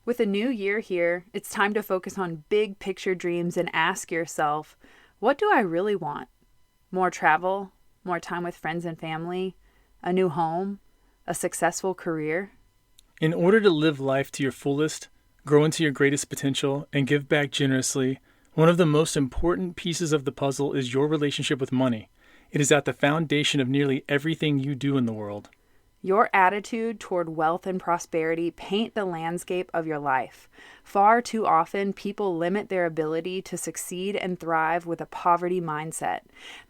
With a new year here, it's time to focus on big picture dreams and ask yourself, what do I really want? More travel, more time with friends and family, a new home, a successful career? In order to live life to your fullest, grow into your greatest potential, and give back generously, one of the most important pieces of the puzzle is your relationship with money. It is at the foundation of nearly everything you do in the world. Your attitude toward wealth and prosperity paint the landscape of your life. Far too often, people limit their ability to succeed and thrive with a poverty mindset.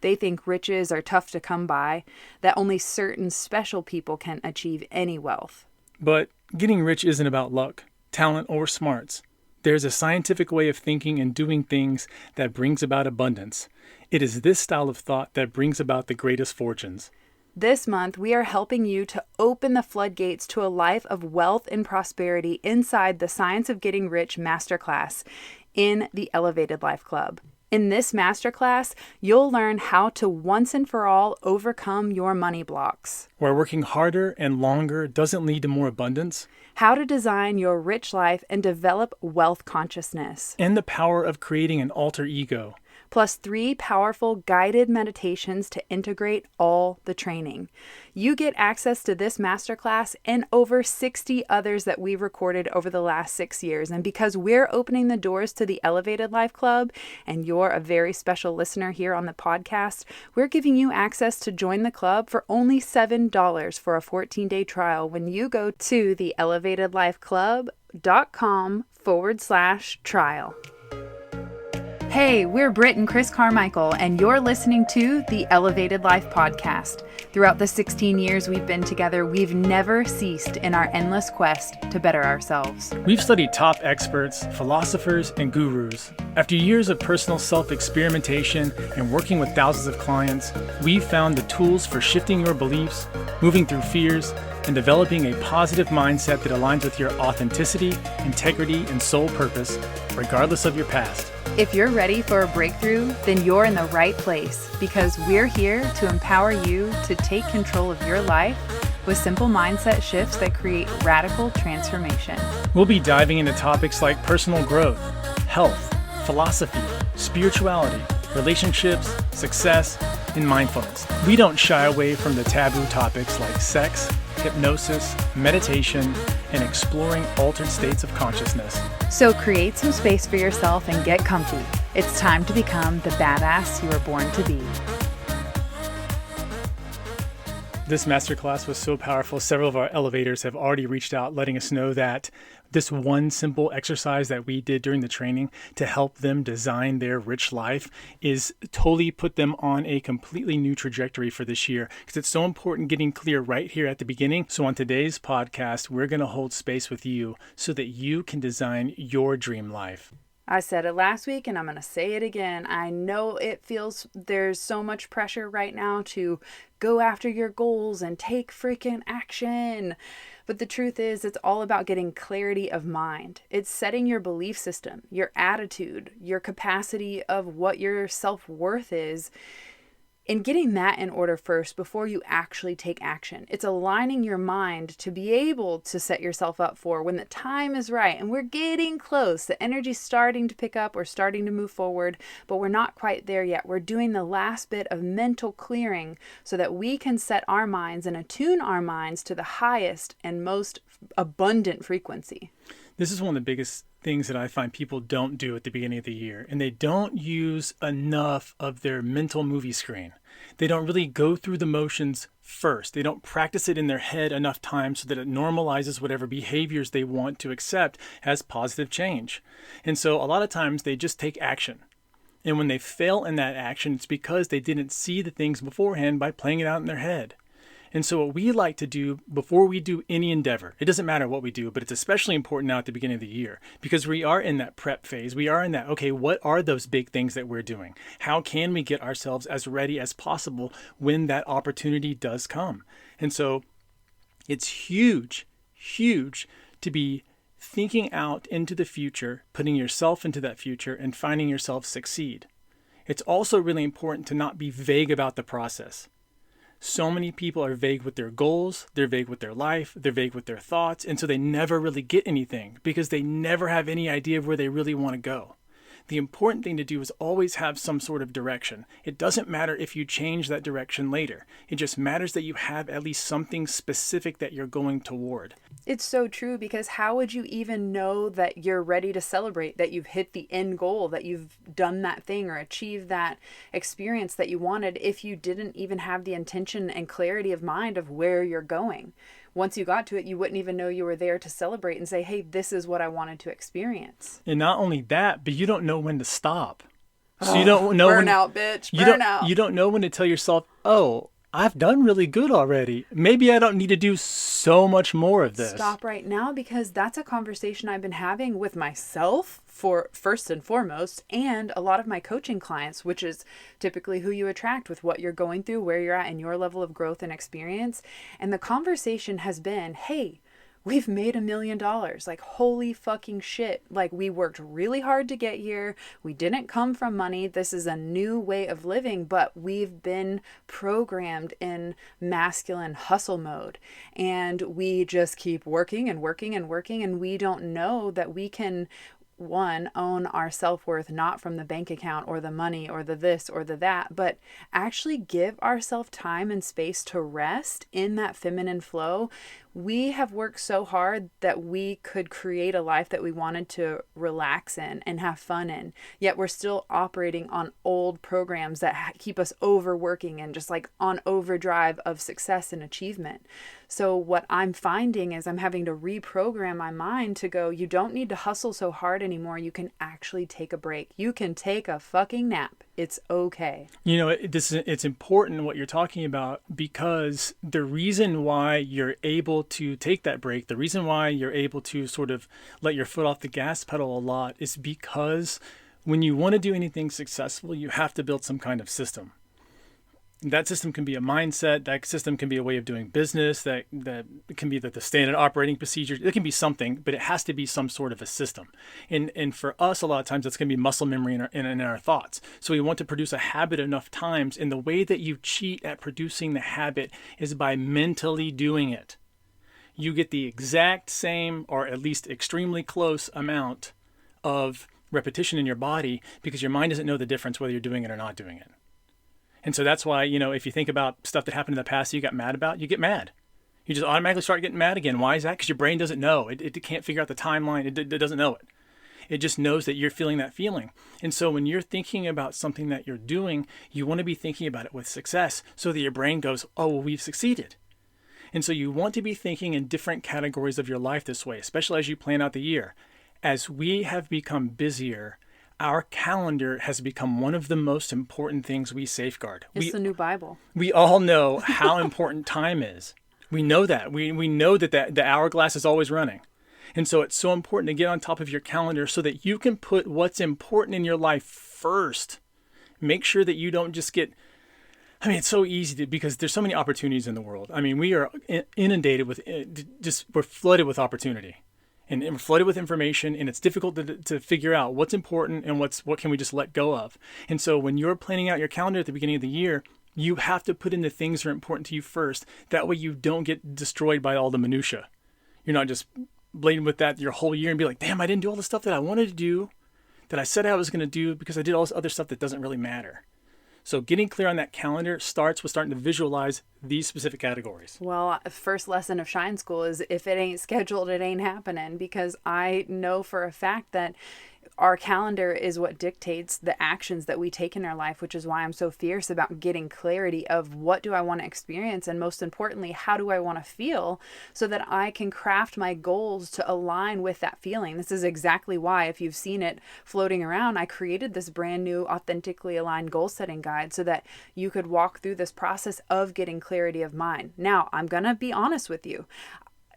They think riches are tough to come by, that only certain special people can achieve any wealth. But getting rich isn't about luck, talent, or smarts. There's a scientific way of thinking and doing things that brings about abundance. It is this style of thought that brings about the greatest fortunes. This month, we are helping you to open the floodgates to a life of wealth and prosperity inside the Science of Getting Rich Masterclass in the Elevated Life Club. In this masterclass, you'll learn how to once and for all overcome your money blocks. Where working harder and longer doesn't lead to more abundance. How to design your rich life and develop wealth consciousness. And the power of creating an alter ego. Plus 3 powerful guided meditations to integrate all the training. You get access to this masterclass and over 60 others that we've recorded over the last 6 years. And because we're opening the doors to the Elevated Life Club, and you're a very special listener here on the podcast, we're giving you access to join the club for only $7 for a 14-day trial when you go to theelevatedlifeclub.com/trial. Hey, we're BRIT and Chris Carmichael, and you're listening to the Elevated Life Podcast. Throughout the 16 years we've been together, we've never ceased in our endless quest to better ourselves. We've studied top experts, philosophers, and gurus. After years of personal self-experimentation and working with thousands of clients, we've found the tools for shifting your beliefs, moving through fears, and developing a positive mindset that aligns with your authenticity, integrity, and soul purpose, regardless of your past. If you're ready for a breakthrough, then you're in the right place, because we're here to empower you to take control of your life with simple mindset shifts that create radical transformation. We'll be diving into topics like personal growth, health, philosophy, spirituality, relationships, success, and mindfulness. We don't shy away from the taboo topics like sex, hypnosis, meditation, and exploring altered states of consciousness. So create some space for yourself and get comfy. It's time to become the badass you were born to be. This masterclass was so powerful. Several of our elevators have already reached out letting us know that this one simple exercise that we did during the training to help them design their rich life is totally put them on a completely new trajectory for this year, because it's so important getting clear right here at the beginning. So on today's podcast, we're going to hold space with you so that you can design your dream life. I said it last week and I'm going to say it again. I know it feels there's so much pressure right now to go after your goals and take freaking action. But the truth is, it's all about getting clarity of mind. It's setting your belief system, your attitude, your capacity of what your self-worth is, and getting that in order first before you actually take action. It's aligning your mind to be able to set yourself up for when the time is right. And we're getting close. The energy's starting to pick up. We're starting to move forward, but we're not quite there yet. We're doing the last bit of mental clearing so that we can set our minds and attune our minds to the highest and most abundant frequency. This is one of the biggest things that I find people don't do at the beginning of the year, and they don't use enough of their mental movie screen. They don't really go through the motions first. They don't practice it in their head enough times so that it normalizes whatever behaviors they want to accept as positive change. And so a lot of times they just take action. And when they fail in that action, it's because they didn't see the things beforehand by playing it out in their head. And so what we like to do before we do any endeavor, it doesn't matter what we do, but it's especially important now at the beginning of the year, because we are in that prep phase. We are in that, okay, what are those big things that we're doing? How can we get ourselves as ready as possible when that opportunity does come? And so it's huge to be thinking out into the future, putting yourself into that future and finding yourself succeed. It's also really important to not be vague about the process. So many people are vague with their goals, they're vague with their life, they're vague with their thoughts, and so they never really get anything because they never have any idea of where they really want to go. The important thing to do is always have some sort of direction. It doesn't matter if you change that direction later. It just matters that you have at least something specific that you're going toward. It's so true, because how would you even know that you're ready to celebrate, that you've hit the end goal, that you've done that thing or achieved that experience that you wanted, if you didn't even have the intention and clarity of mind of where you're going? Once you got to it, you wouldn't even know you were there to celebrate and say, hey, this is what I wanted to experience. And not only that, but you don't know when to stop. So you don't know burnout, bitch. Burnout. You don't know when to tell yourself, oh, I've done really good already. Maybe I don't need to do so much more of this. Stop right now, because that's a conversation I've been having with myself, for first and foremost, and a lot of my coaching clients, which is typically who you attract with what you're going through, where you're at in your level of growth and experience. And the conversation has been, hey, we've made $1 million. Like, holy fucking shit. Like, we worked really hard to get here. We didn't come from money. This is a new way of living, but we've been programmed in masculine hustle mode. And we just keep working and working and working. And we don't know that we can, one, own our self-worth, not from the bank account or the money or the this or the that, but actually give ourselves time and space to rest in that feminine flow. We have worked so hard that we could create a life that we wanted to relax in and have fun in, yet we're still operating on old programs that keep us overworking and just like on overdrive of success and achievement. So what I'm finding is I'm having to reprogram my mind to go, you don't need to hustle so hard anymore. You can actually take a break. You can take a fucking nap. It's okay. You know, it's important what you're talking about, because the reason why you're able to take that break, the reason why you're able to sort of let your foot off the gas pedal a lot, is because when you want to do anything successful, you have to build some kind of system. That system can be a mindset. That system can be a way of doing business. That can be the standard operating procedure. It can be something, but it has to be some sort of a system. And for us, a lot of times, that's going to be muscle memory in our thoughts. So we want to produce a habit enough times. And the way that you cheat at producing the habit is by mentally doing it. You get the exact same, or at least extremely close amount of repetition in your body, because your mind doesn't know the difference whether you're doing it or not doing it. And so that's why, you know, if you think about stuff that happened in the past that you got mad about, you get mad. You just automatically start getting mad again. Why is that? Because your brain doesn't know. It can't figure out the timeline. It doesn't know it. It just knows that you're feeling that feeling. And so when you're thinking about something that you're doing, you want to be thinking about it with success, so that your brain goes, oh, well, we've succeeded. And so you want to be thinking in different categories of your life this way, especially as you plan out the year. As we have become busier, our calendar has become one of the most important things we safeguard. It's the new Bible. We all know how important time is. We know that. We know that the hourglass is always running. And so it's so important to get on top of your calendar so that you can put what's important in your life first. Make sure that you don't just get... I mean, it's so easy because there's so many opportunities in the world. I mean, we are inundated with... we're flooded with opportunity. And we're flooded with information, and it's difficult to figure out what's important and what can we just let go of. And so when you're planning out your calendar at the beginning of the year, you have to put in the things that are important to you first. That way you don't get destroyed by all the minutia. You're not just blatant with that your whole year and be like, damn, I didn't do all the stuff that I wanted to do, that I said I was going to do, because I did all this other stuff that doesn't really matter. So getting clear on that calendar starts with starting to visualize these specific categories. Well, first lesson of Shine School is if it ain't scheduled, it ain't happening, because I know for a fact that our calendar is what dictates the actions that we take in our life, which is why I'm so fierce about getting clarity of what do I want to experience, and most importantly, how do I want to feel, so that I can craft my goals to align with that feeling. This is exactly why, if you've seen it floating around, I created this brand new authentically aligned goal setting guide so that you could walk through this process of getting clarity of mind. Now, I'm going to be honest with you.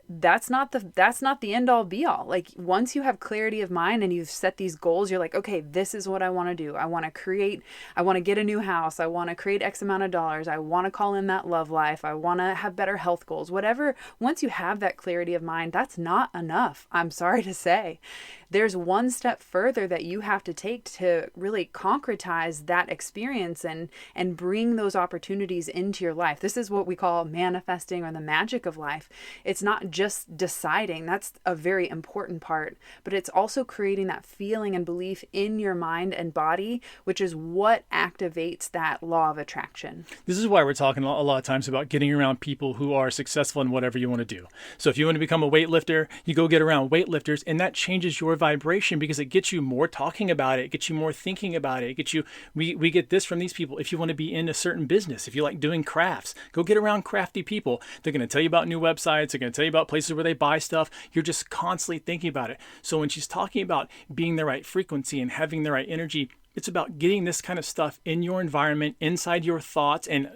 that's not the end all be all. Like once you have clarity of mind and you've set these goals, you're like, okay, this is what I want to do. I want to get a new house. I want to create X amount of dollars. I want to call in that love life. I want to have better health goals. Whatever, once you have that clarity of mind, that's not enough. I'm sorry to say. There's one step further that you have to take to really concretize that experience and bring those opportunities into your life. This is what we call manifesting, or the magic of life. It's not just deciding, that's a very important part, but it's also creating that feeling and belief in your mind and body, which is what activates that law of attraction. This is why we're talking a lot of times about getting around people who are successful in whatever you want to do. So if you want to become a weightlifter, you go get around weightlifters, and that changes your vibration because it gets you more talking about it gets you more thinking about it. It gets you, we get this from these people. If you want to be in a certain business, if you like doing crafts, go get around crafty people. They're going to tell you about new websites. They're going to tell you about places where they buy stuff. You're just constantly thinking about it. So when she's talking about being the right frequency and having the right energy, it's about getting this kind of stuff in your environment, inside your thoughts, and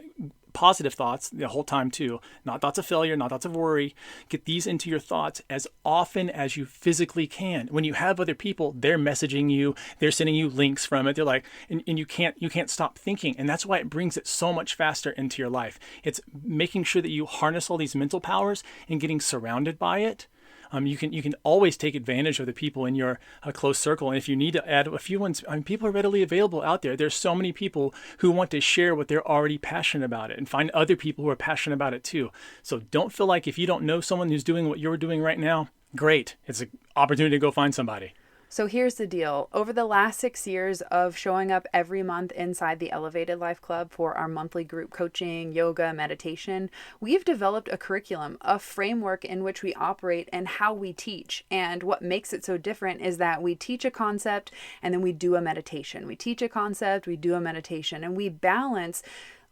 positive thoughts the whole time too. Not thoughts of failure, not thoughts of worry. Get these into your thoughts as often as you physically can. When you have other people, they're messaging you, they're sending you links from it. They're like, and you can't stop thinking. And that's why it brings it so much faster into your life. It's making sure that you harness all these mental powers and getting surrounded by it. You can always take advantage of the people in your close circle. And if you need to add a few ones, people are readily available out there. There's so many people who want to share what they're already passionate about it and find other people who are passionate about it too. So don't feel like if you don't know someone who's doing what you're doing right now, great. It's an opportunity to go find somebody. So here's the deal. Over the last 6 years of showing up every month inside the Elevated Life Club for our monthly group coaching, yoga, meditation, we've developed a curriculum, a framework in which we operate and how we teach. And what makes it so different is that we teach a concept and then we do a meditation. We teach a concept, we do a meditation, and we balance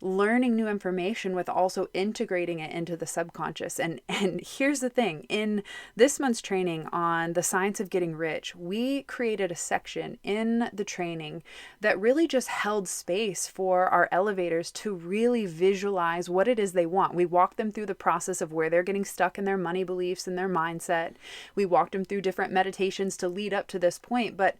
learning new information with also integrating it into the subconscious. And here's the thing, in this month's training on the science of getting rich, we created a section in the training that really just held space for our elevators to really visualize what it is they want. We walked them through the process of where they're getting stuck in their money beliefs and their mindset. We walked them through different meditations to lead up to this point, but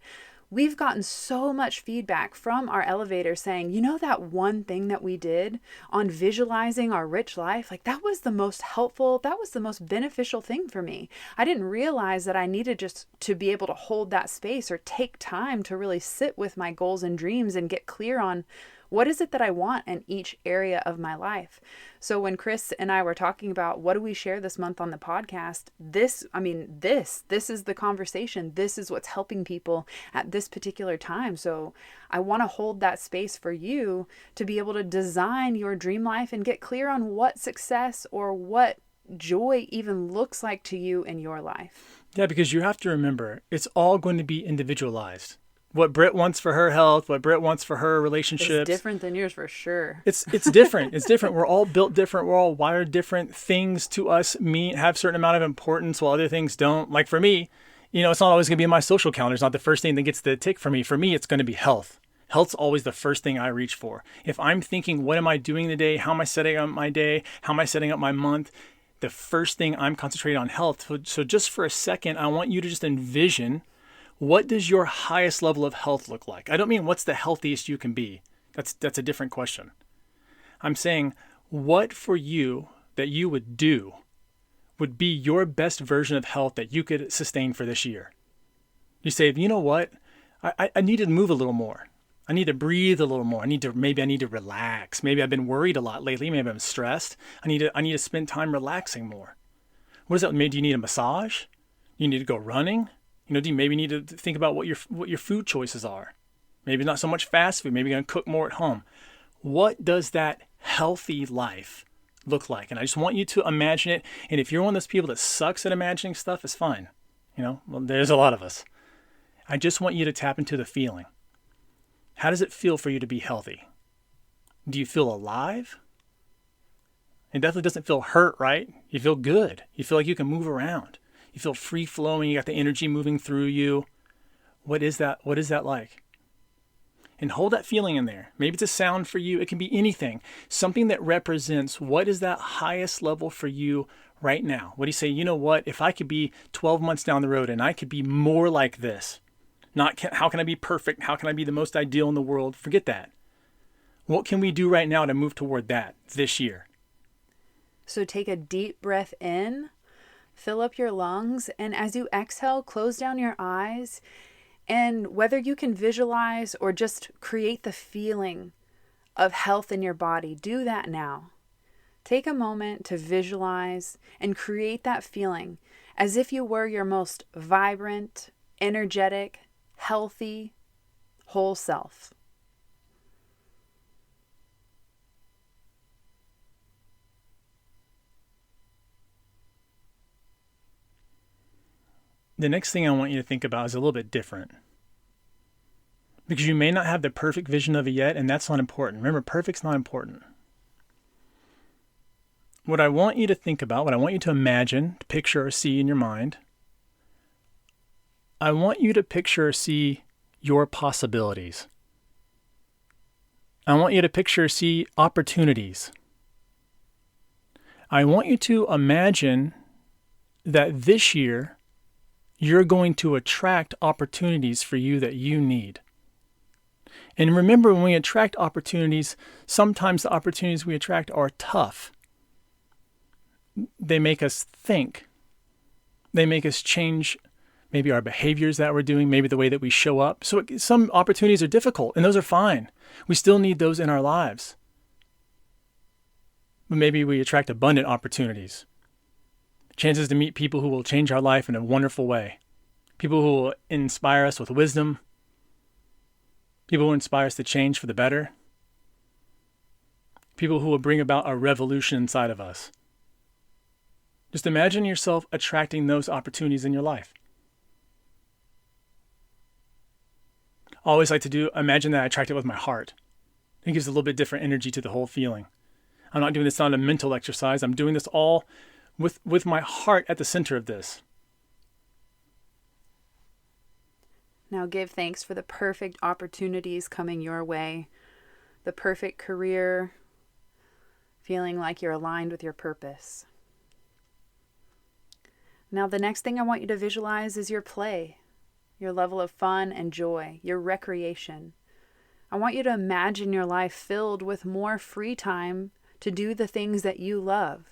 we've gotten so much feedback from our elevators saying, you know, that one thing that we did on visualizing our rich life, like that was the most helpful, that was the most beneficial thing for me. I didn't realize that I needed just to be able to hold that space or take time to really sit with my goals and dreams and get clear on what is it that I want in each area of my life. So when Chris and I were talking about what do we share this month on the podcast, this is the conversation. This is what's helping people at this particular time. So I want to hold that space for you to be able to design your dream life and get clear on what success or what joy even looks like to you in your life. Yeah, because you have to remember, it's all going to be individualized. What BRIT wants for her health, what BRIT wants for her relationships. It's different than yours for sure. It's different. It's different. We're all built different. We're all wired different. Things to us have a certain amount of importance while other things don't. Like for me, it's not always going to be in my social calendar. It's not the first thing that gets the tick for me. For me, it's going to be health. Health's always the first thing I reach for. If I'm thinking, what am I doing today? How am I setting up my day? How am I setting up my month? The first thing I'm concentrating on health. So just for a second, I want you to just envision, what does your highest level of health look like? I don't mean what's the healthiest you can be. That's a different question. I'm saying what for you that you would do would be your best version of health that you could sustain for this year. You say, you know what? I need to move a little more. I need to breathe a little more. Maybe I need to relax. Maybe I've been worried a lot lately. Maybe I'm stressed. I need to spend time relaxing more. What does that mean? Do you need a massage? You need to go running? Do you maybe need to think about what your food choices are? Maybe not so much fast food. Maybe you're going to cook more at home. What does that healthy life look like? And I just want you to imagine it. And if you're one of those people that sucks at imagining stuff, it's fine. Well, there's a lot of us. I just want you to tap into the feeling. How does it feel for you to be healthy? Do you feel alive? It definitely doesn't feel hurt, right? You feel good. You feel like you can move around. You feel free flowing. You got the energy moving through you. What is that? What is that like? And hold that feeling in there. Maybe it's a sound for you. It can be anything. Something that represents what is that highest level for you right now? What do you say, you know what, if I could be 12 months down the road and I could be more like this, not how can I be perfect? How can I be the most ideal in the world? Forget that. What can we do right now to move toward that this year? So take a deep breath in, fill up your lungs, and as you exhale, close down your eyes. And whether you can visualize or just create the feeling of health in your body, do that now. Take a moment to visualize and create that feeling as if you were your most vibrant, energetic, healthy, whole self. The next thing I want you to think about is a little bit different. Because you may not have the perfect vision of it yet, and that's not important. Remember, perfect's not important. What I want you to think about, what I want you to imagine, to picture or see in your mind, I want you to picture or see your possibilities. I want you to picture or see opportunities. I want you to imagine that this year, you're going to attract opportunities for you that you need. And remember, when we attract opportunities, sometimes the opportunities we attract are tough. They make us think. They make us change maybe our behaviors that we're doing, maybe the way that we show up. So some opportunities are difficult, and those are fine. We still need those in our lives. But maybe we attract abundant opportunities. Chances to meet people who will change our life in a wonderful way. People who will inspire us with wisdom. People who inspire us to change for the better. People who will bring about a revolution inside of us. Just imagine yourself attracting those opportunities in your life. I always like to imagine that I attract it with my heart. It gives a little bit different energy to the whole feeling. I'm not doing this on a mental exercise. I'm doing this all with my heart at the center of this. Now give thanks for the perfect opportunities coming your way, the perfect career, feeling like you're aligned with your purpose. Now the next thing I want you to visualize is your play, your level of fun and joy, your recreation. I want you to imagine your life filled with more free time to do the things that you love.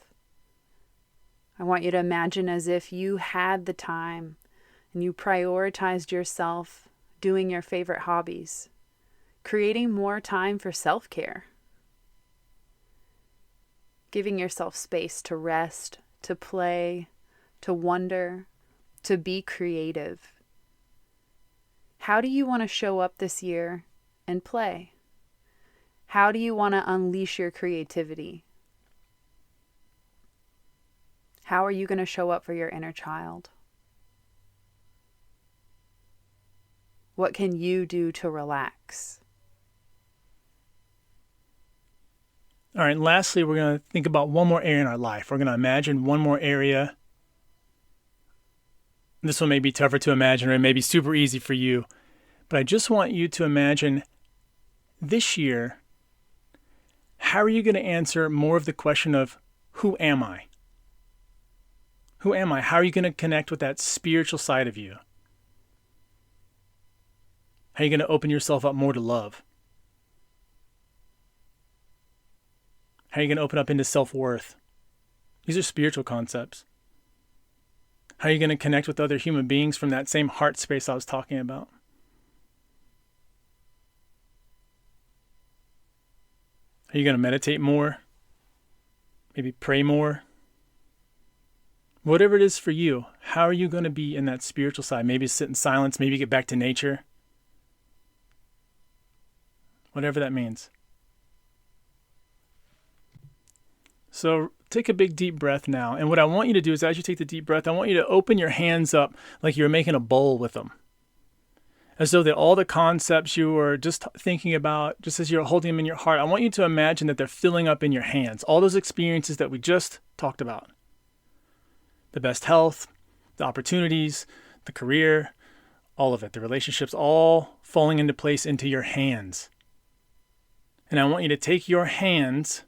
I want you to imagine as if you had the time and you prioritized yourself doing your favorite hobbies, creating more time for self-care, giving yourself space to rest, to play, to wonder, to be creative. How do you want to show up this year and play? How do you want to unleash your creativity? How are you going to show up for your inner child? What can you do to relax? All right, and lastly, we're going to think about one more area in our life. We're going to imagine one more area. This one may be tougher to imagine, or it may be super easy for you. But I just want you to imagine this year, how are you going to answer more of the question of, who am I? Who am I? How are you going to connect with that spiritual side of you? How are you going to open yourself up more to love? How are you going to open up into self-worth? These are spiritual concepts. How are you going to connect with other human beings from that same heart space I was talking about? Are you going to meditate more? Maybe pray more? Whatever it is for you, how are you going to be in that spiritual side? Maybe sit in silence, maybe get back to nature. Whatever that means. So take a big deep breath now. And what I want you to do is, as you take the deep breath, I want you to open your hands up like you're making a bowl with them. As though that all the concepts you were just thinking about, just as you're holding them in your heart, I want you to imagine that they're filling up in your hands. All those experiences that we just talked about. The best health, the opportunities, the career, all of it, the relationships, all falling into place into your hands. And I want you to take your hands,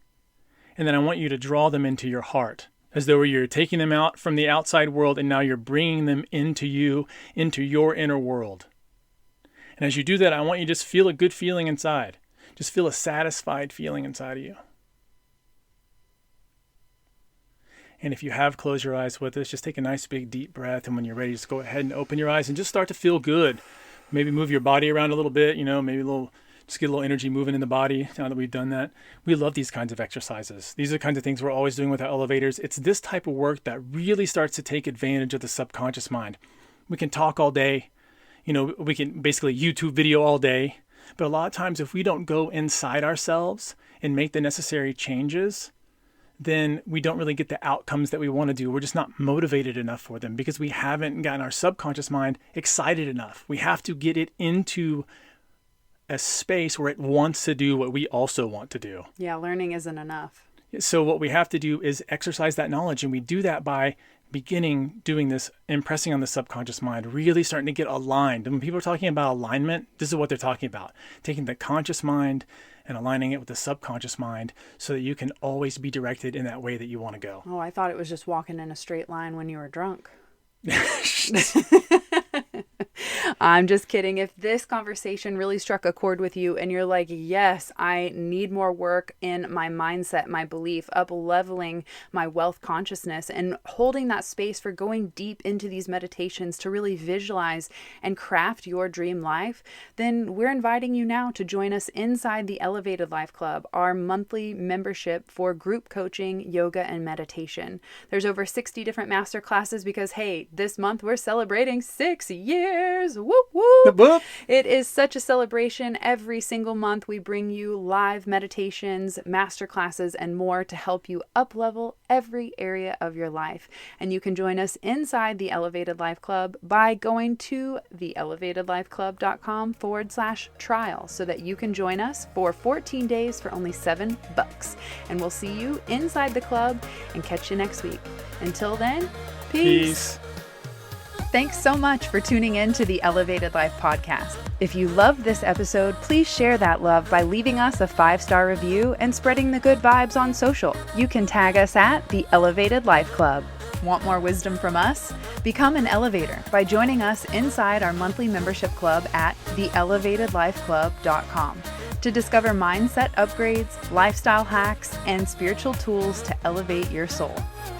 and then I want you to draw them into your heart. as though you're taking them out from the outside world and now you're bringing them into you, into your inner world. And as you do that, I want you to just feel a good feeling inside. Just feel a satisfied feeling inside of you. And if you have closed your eyes with us, just take a nice big deep breath. And when you're ready, just go ahead and open your eyes and just start to feel good. Maybe move your body around a little bit, just get a little energy moving in the body now that we've done that. We love these kinds of exercises. These are the kinds of things we're always doing with our elevators. It's this type of work that really starts to take advantage of the subconscious mind. We can talk all day. We can basically YouTube video all day. But a lot of times if we don't go inside ourselves and make the necessary changes, then we don't really get the outcomes that we want to do. We're just not motivated enough for them because we haven't gotten our subconscious mind excited enough. We have to get it into a space where it wants to do what we also want to do. Yeah, learning isn't enough. So what we have to do is exercise that knowledge, and we do that by beginning doing this, impressing on the subconscious mind, really starting to get aligned. And when people are talking about alignment, this is what they're talking about. Taking the conscious mind and aligning it with the subconscious mind so that you can always be directed in that way that you want to go. Oh, I thought it was just walking in a straight line when you were drunk. I'm just kidding. If this conversation really struck a chord with you and you're like, yes, I need more work in my mindset, my belief, up-leveling my wealth consciousness and holding that space for going deep into these meditations to really visualize and craft your dream life, then we're inviting you now to join us inside the Elevated Life Club, our monthly membership for group coaching, yoga, and meditation. There's over 60 different master classes because, hey, this month we're celebrating 6 years. Whoop, whoop. Whoop. It is such a celebration. Every single month we bring you live meditations, master classes, and more to help you up-level every area of your life. And you can join us inside the Elevated Life Club by going to theelevatedlifeclub.com/trial so that you can join us for 14 days for only $7. And we'll see you inside the club and catch you next week. Until then, peace. Thanks so much for tuning in to the Elevated Life podcast. If you loved this episode, please share that love by leaving us a 5-star review and spreading the good vibes on social. You can tag us at the Elevated Life Club. Want more wisdom from us? Become an elevator by joining us inside our monthly membership club at theelevatedlifeclub.com to discover mindset upgrades, lifestyle hacks, and spiritual tools to elevate your soul.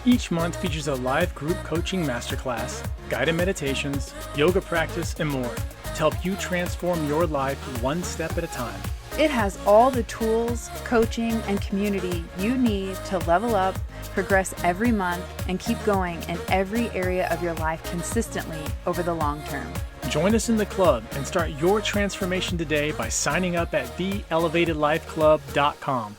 Each month features a live group coaching masterclass, guided meditations, yoga practice, and more to help you transform your life one step at a time. It has all the tools, coaching, and community you need to level up, progress every month, and keep going in every area of your life consistently over the long term. Join us in the club and start your transformation today by signing up at theelevatedlifeclub.com.